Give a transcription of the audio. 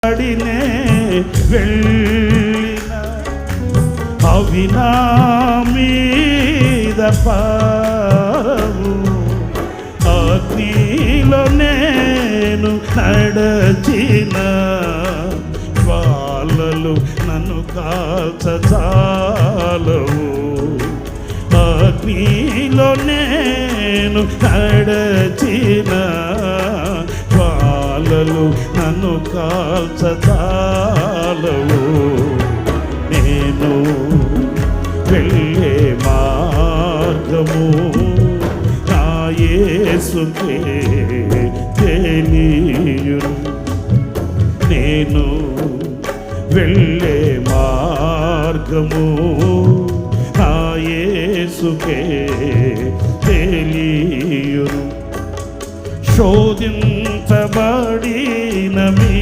అడినే వెళ్ళిన అవి నా మీద పారవు, అగ్నిలో నేను నడచిన జ్వాలలు నన్ను కాల్చజాలవు. అగ్నిలో నేను నడచిన జ్వాలలు నన్ను కాల్చజాలవు. నేను వెళ్ళే మార్గము నా యేసుకే తెలియును. నేను వెళ్ళే మార్గము నా యేసుకే తెలియును. శోధించబడిన మీ